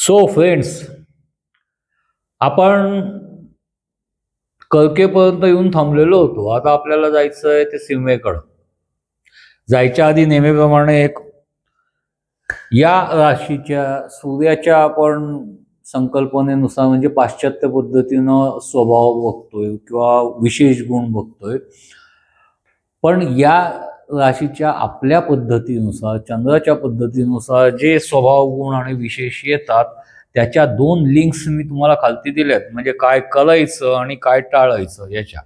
So friends, आपण कर्केपर्यंत येऊन थांबलेलो होतो. आता आपल्याला जायचं आहे ते सीमेकडं. जायच्या आधी नेहमीप्रमाणे या राशीच्या सूर्याच्या आपण संकल्पनेनुसार म्हणजे पाश्चात्य पद्धतीनं स्वभाव बघतोय किंवा विशेष गुण बघतोय. पण या राशीच्या आपल्या पद्धतीनुसार, चंद्राच्या पद्धतीनुसार जे स्वभाव गुण आणि विशेष येतात त्याच्या 2 लिंक्स मी तुम्हाला खालती दिल्यात. म्हणजे काय करायचं आणि काय टाळायचं याच्या,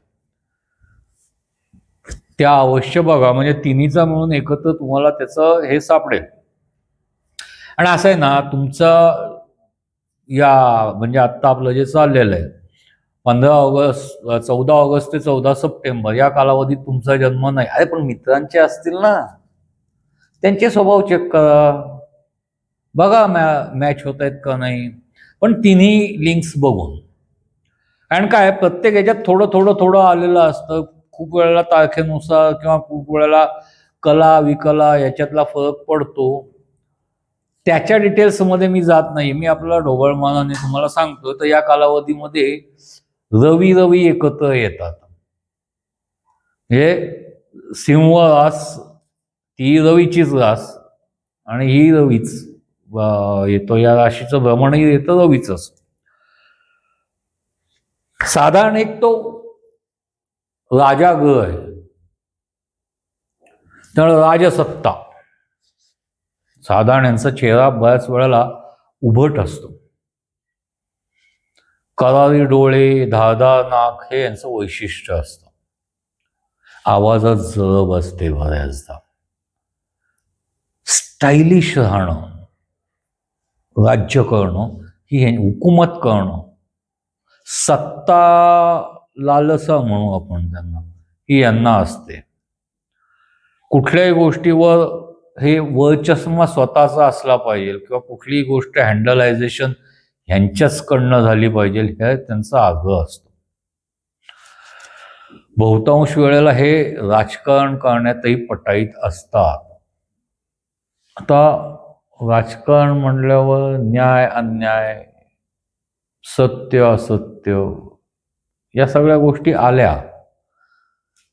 त्या अवश्य बघा. म्हणजे तिन्हीचा मिळून एकत्र तुम्हाला त्याचं हे सापडेल. आणि असं आहे ना, तुमचं या म्हणजे आत्ता आपलं जे चाललेलं आहे 14 ऑगस्ट ते 14 सप्टेंबर या कालावधीत तुमचा जन्म नाही. अरे पण मित्रांचे असतील ना, त्यांचे स्वभाव चेक करा, बघा मॅच होत आहेत का नाही. पण तिन्ही लिंक्स बघून. कारण काय, प्रत्येक ह्याच्यात थोडं थोडं थोडं आलेलं असतं. खूप वेळेला तारखेनुसार किंवा खूप वेळेला कला विकला याच्यातला फरक पडतो. त्याच्या डिटेल्समध्ये मी जात नाही. मी आपल्याला ढोबळमानाने तुम्हाला सांगतो. तर या कालावधीमध्ये रवी एकत्र येतात. हे सिंह रास, ती रवीचीच रास आणि ही रवीच येतो. या राशीचं भ्रमणही येतं रवीच. साधारण एक तो राजा ग्रह आहे, तर राजसत्ता. साधारण यांचा चेहरा बऱ्याच वेळेला उभट असतो. करारी डोळे, धारदार नाक हे यांचं वैशिष्ट्य असतं. आवाजात जरब असते बऱ्याचदा. स्टायलिश राहणं, राज्य करणं, ही हुकूमत करणं, सत्ता लालसा म्हणू आपण त्यांना, ही यांना असते. कुठल्याही गोष्टीवर हे वर्चस्व स्वतःचा असला पाहिजे किंवा कुठलीही गोष्ट हँडलायझेशन ह्यांच्याचकडनं झाली पाहिजे, हे त्यांचा आग्रह असतो. बहुतांश वेळेला हे राजकारण करण्यातही पटाईत असतात. आता राजकारण म्हणल्यावर न्याय अन्याय, सत्य असत्य या सगळ्या गोष्टी आल्या.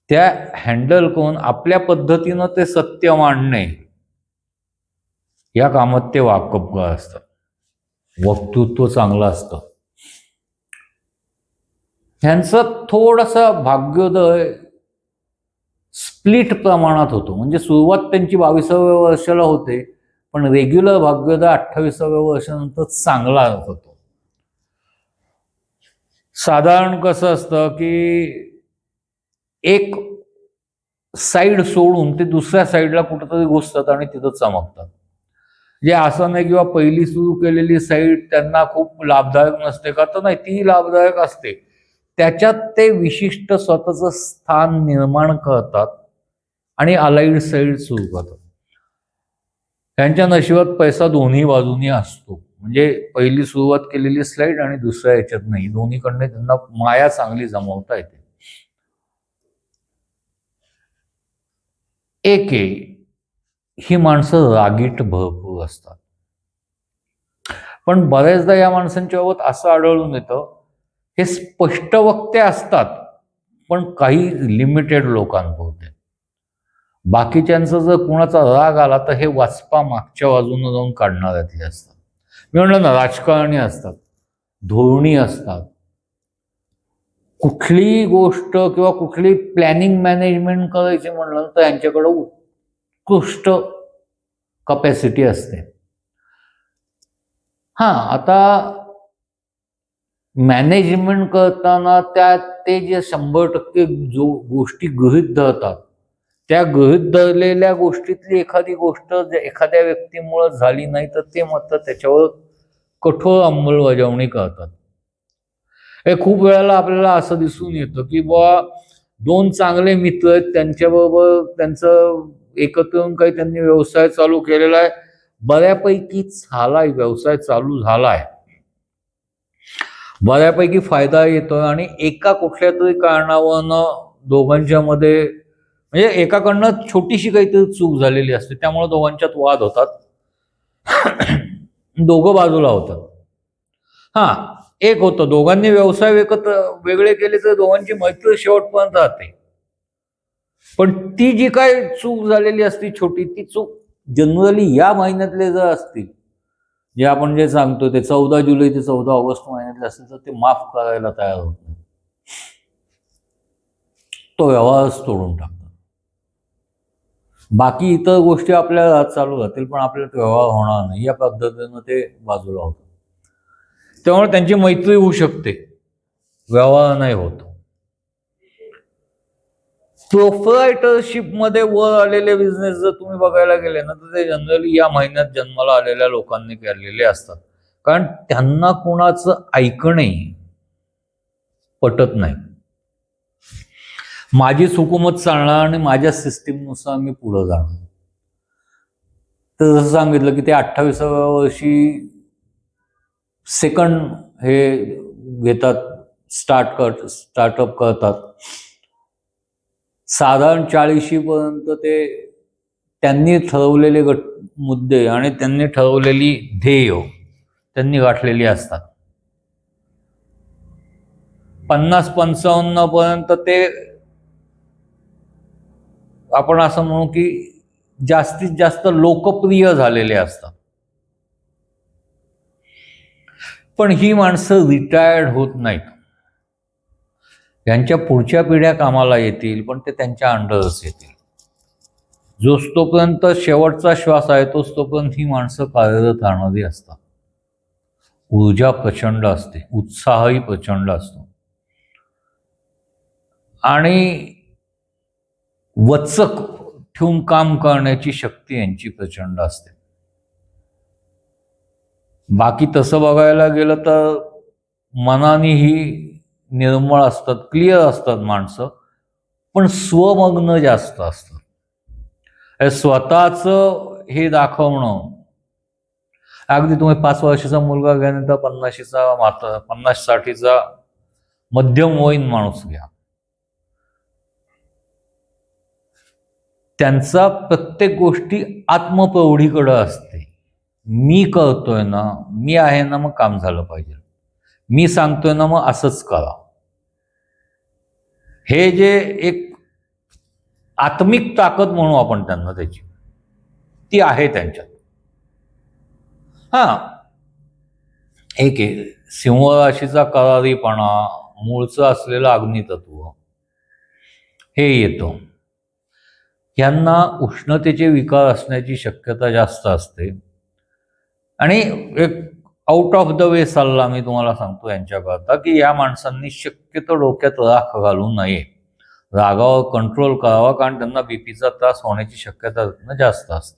त्या हँडल करून आपल्या पद्धतीनं ते सत्य मांडणे या कामात ते वाकबगार असतात. वक्तृत्व चांगलं असतं. ह्यांचं थोडंसं भाग्योदय स्प्लिट प्रमाणात होतो. म्हणजे सुरुवात त्यांची 22व्या वर्षाला होते, पण रेग्युलर भाग्योदय 28व्या वर्षानंतर चांगला होतो. साधारण कसं असतं की एक साईड सोडून ते दुसऱ्या साईडला कुठंतरी घुसतात आणि तिथं चमकतात. जे असं नाही किंवा पहिली सुरू केलेली साईड त्यांना खूप लाभदायक नसते का, तर नाही, ती लाभदायक असते. त्याच्यात ते विशिष्ट स्वतःचं स्थान निर्माण करतात आणि अलाइड साईड सुरू करतात. त्यांच्या नशिबात पैसा दोन्ही बाजूनी असतो. म्हणजे पहिली सुरुवात केलेली स्लाइड आणि दुसऱ्या याच्यात नाही, दोन्हीकडनं त्यांना माया चांगली जमवता येते. ही माणसं रागीट भरपूर असतात. पण बऱ्याचदा या माणसांच्या बाबत असं आढळून येतं, हे स्पष्ट वक्ते असतात पण काही लिमिटेड लोकांपुरते. बाकीच्यांचा जर कुणाचा राग आला तर हे वाचपा मागच्या बाजूने जाऊन काढणाऱ्यातले असतात. मी म्हणलं ना, राजकारणी असतात, धोरणी असतात. कुठलीही गोष्ट किंवा कुठली प्लॅनिंग मॅनेजमेंट करायची म्हणलं तर यांच्याकडे उत्कृष्ट कपॅसिटी असते. आता मॅनेजमेंट करताना ते जे 100% जो गोष्टी गृहीत धरतात, त्या गृहीत धरलेल्या गोष्टीतली एखादी गोष्ट एखाद्या व्यक्तीमुळे झाली नाही तर ते मात्र त्याच्यावर कठोर अंमलबजावणी करतात. हे खूप वेळेला आपल्याला असं दिसून येतं की बुवा 2 चांगले मित्र आहेत, त्यांच्याबरोबर त्यांचं एकत्र येऊन काही त्यांनी व्यवसाय चालू केलेला आहे, बऱ्यापैकी झालाय, व्यवसाय चालू झालाय, बऱ्यापैकी फायदा येतोय, आणि एका कुठल्या तरी कारणावरनं दोघांच्या मध्ये म्हणजे एकाकडनं छोटीशी काहीतरी चूक झालेली असते, त्यामुळे दोघांच्यात वाद होतात. दोघं बाजूला होतात. हा, एक होतं दोघांनी व्यवसाय एकत्र वेगळे केले तर दोघांची मैत्री शेवटपर्यंत राहते. पण ती जी काय चूक झालेली असती छोटी, ती चूक जनरली या महिन्यातले जर असतील, जे आपण जे सांगतो ते 14 जुलै ते 14 ऑगस्ट महिन्यातले असतील, तर ते माफ करायला तयार होत नाही. तो व्यवहारच तोडून टाकतात. बाकी इतर गोष्टी आपल्याला चालू राहतील, पण आपल्याला व्यवहार होणार नाही, या पद्धतीनं ते बाजूला होतं. त्यामुळे त्यांची मैत्री होऊ शकते, व्यवहार नाही होत. प्रोप्रायटरशिपमध्ये वर आलेले बिझनेस जर तुम्ही बघायला गेले ना, तर ते जनरली या महिन्यात जन्माला आलेल्या लोकांनी केलेले असतात. कारण त्यांना कोणाचं ऐकणे पटत नाही. माझीच हुकूमत चालणार आणि माझ्या सिस्टीमनुसार मी पुढे जाणार. तर जसं सांगितलं की ते 28व्या वर्षी सेकंड हे घेतात, स्टार्टअप करतात. साधारण 40 पर्यंत ते त्यांनी ठरवलेले मुद्दे आणि त्यांनी ठरवलेली ध्येय त्यांनी गाठलेली असतात. 50-55 पर्यंत ते आपण असं म्हणू की जास्तीत जास्त लोकप्रिय झालेले असतात. पण ही माणसं रिटायर्ड होत नाहीत. त्यांच्या पुढच्या पिढ्या कामाला येतील, पण ते त्यांच्या अंडरच येतील. तोपर्यंत शेवटचा श्वास आहे तोपर्यंत ही माणसं कार्यरत राहणारी असतात. ऊर्जा प्रचंड असते, उत्साहही प्रचंड असतो आणि वचक ठेवून काम करण्याची शक्ती यांची प्रचंड असते. बाकी तसं बघायला गेलं तर मनानेही निर्मळ असतात, क्लिअर असतात माणसं, पण स्वमग्न जास्त असतात. स्वतःच हे दाखवणं, अगदी तुम्ही 5 वर्षाचा मुलगा घ्या नाही तर 50-60चा मध्यम वयीन माणूस घ्या, त्यांचा प्रत्येक गोष्टी आत्मप्रौढीकडे असते. मी करतोय ना, मी आहे ना, मग काम झालं पाहिजे. मी सांगतोय ना, मग असंच करा. हे जे एक आत्मिक ताकद म्हणू आपण त्यांना, त्याची ती आहे त्यांच्यात. एक आहे सिंह राशीचा करारीपणा, मूळचं असलेलं अग्नितत्व हे येतं. यांना उष्णतेचे विकार असण्याची शक्यता जास्त असते. आणि एक आउट ऑफ द वे सल्ला मी तुम्हाला सांगतो यांच्याकरता, की या माणसांनी शक्यतो डोक्यात राख घालू नये, रागावर कंट्रोल करावा, कारण त्यांना बीपीचा त्रास होण्याची शक्यता जास्त असते.